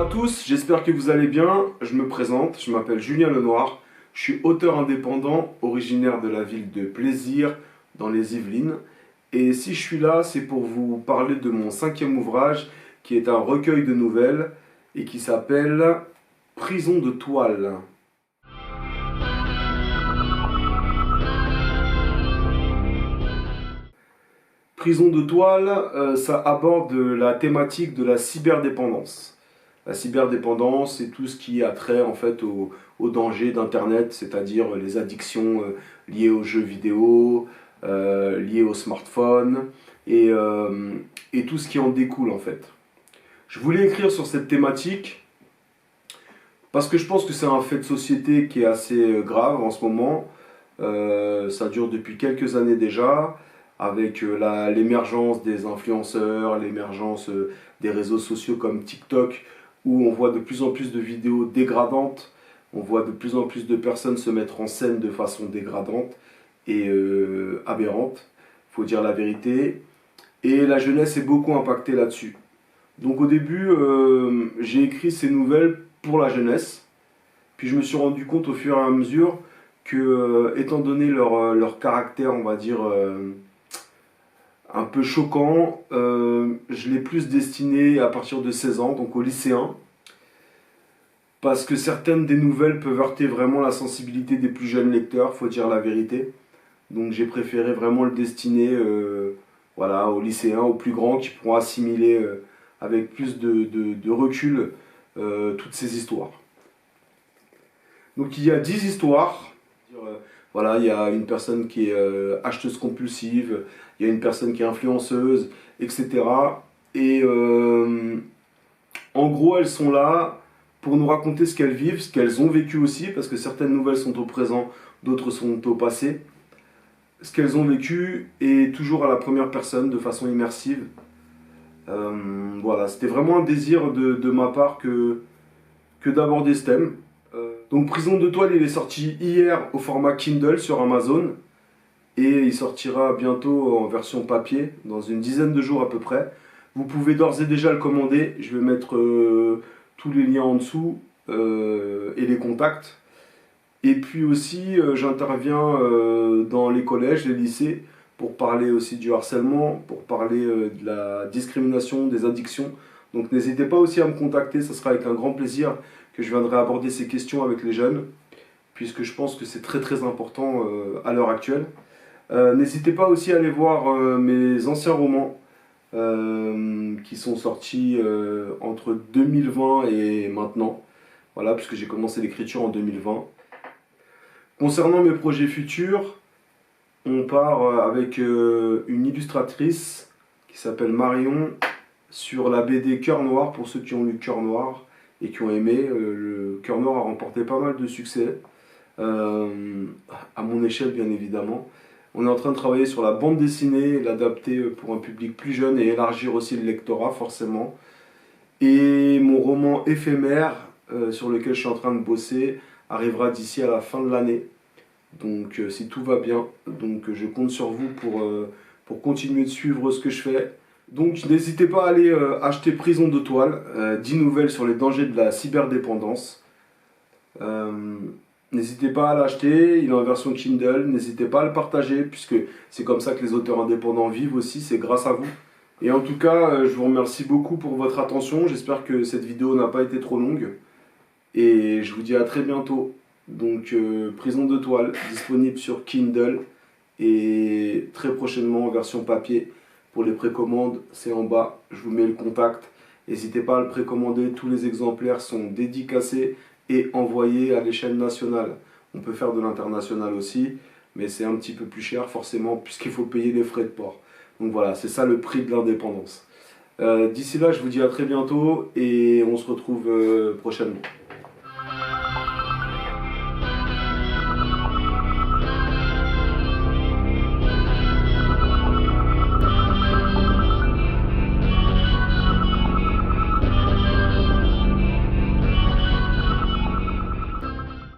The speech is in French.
à tous, j'espère que vous allez bien. Je me présente, je m'appelle Julien Lenoir. Je suis auteur indépendant, originaire de la ville de Plaisir, dans les Yvelines. Et si je suis là, c'est pour vous parler de mon 5e ouvrage, qui est un recueil de nouvelles et qui s'appelle Prison de toile. Prison de toile, ça aborde la thématique de la cyberdépendance. La cyberdépendance, c'est tout ce qui a trait en fait au danger d'Internet, c'est-à-dire les addictions liées aux jeux vidéo, liées au smartphone et tout ce qui en découle en fait. Je voulais écrire sur cette thématique parce que je pense que c'est un fait de société qui est assez grave en ce moment. Ça dure depuis quelques années déjà, avec l'émergence des influenceurs, l'émergence des réseaux sociaux comme TikTok, où on voit de plus en plus de vidéos dégradantes, on voit de plus en plus de personnes se mettre en scène de façon dégradante et aberrante, il faut dire la vérité. Et la jeunesse est beaucoup impactée là-dessus. Donc au début, j'ai écrit ces nouvelles pour la jeunesse, puis je me suis rendu compte au fur et à mesure que, étant donné leur caractère, on va dire, un peu choquant, je l'ai plus destiné à partir de 16 ans, donc aux lycéens, parce que certaines des nouvelles peuvent heurter vraiment la sensibilité des plus jeunes lecteurs, faut dire la vérité. Donc j'ai préféré vraiment le destiner voilà, aux lycéens, aux plus grands, qui pourront assimiler avec plus de recul toutes ces histoires. Donc il y a 10 histoires. Voilà, il y a une personne qui est acheteuse compulsive, il y a une personne qui est influenceuse, etc. Et en gros, elles sont là pour nous raconter ce qu'elles vivent, ce qu'elles ont vécu aussi, parce que certaines nouvelles sont au présent, d'autres sont au passé. Ce qu'elles ont vécu est toujours à la première personne, de façon immersive. Voilà, c'était vraiment un désir de ma part que d'aborder ce thème. Donc Prison de toile, il est sorti hier au format Kindle sur Amazon et il sortira bientôt en version papier dans une dizaine de jours à peu près. Vous pouvez d'ores et déjà le commander, je vais mettre tous les liens en dessous et les contacts. Et puis aussi j'interviens dans les collèges, les lycées pour parler aussi du harcèlement, pour parler de la discrimination, des addictions. Donc n'hésitez pas aussi à me contacter, ça sera avec un grand plaisir que je viendrai aborder ces questions avec les jeunes, puisque je pense que c'est très très important à l'heure actuelle. N'hésitez pas aussi à aller voir mes anciens romans qui sont sortis entre 2020 et maintenant. Voilà, puisque j'ai commencé l'écriture en 2020. Concernant mes projets futurs, on part avec une illustratrice qui s'appelle Marion sur la BD Cœur Noir, pour ceux qui ont lu Cœur Noir et qui ont aimé. Le Cœur Noir a remporté pas mal de succès, à mon échelle bien évidemment. On est en train de travailler sur la bande dessinée, l'adapter pour un public plus jeune et élargir aussi le lectorat forcément. Et mon roman éphémère, sur lequel je suis en train de bosser, arrivera d'ici à la fin de l'année. Donc si tout va bien, donc je compte sur vous pour continuer de suivre ce que je fais. Donc n'hésitez pas à aller acheter Prison de toile, 10 nouvelles sur les dangers de la cyberdépendance. N'hésitez pas à l'acheter, il est en version Kindle, n'hésitez pas à le partager, puisque c'est comme ça que les auteurs indépendants vivent aussi, c'est grâce à vous. Et en tout cas, je vous remercie beaucoup pour votre attention, j'espère que cette vidéo n'a pas été trop longue. Et je vous dis à très bientôt. Donc Prison de toile, disponible sur Kindle et très prochainement en version papier. Pour les précommandes, c'est en bas, je vous mets le contact. N'hésitez pas à le précommander, tous les exemplaires sont dédicacés et envoyés à l'échelle nationale. On peut faire de l'international aussi, mais c'est un petit peu plus cher forcément puisqu'il faut payer les frais de port. Donc voilà, c'est ça le prix de l'indépendance. D'ici là, je vous dis à très bientôt et on se retrouve prochainement.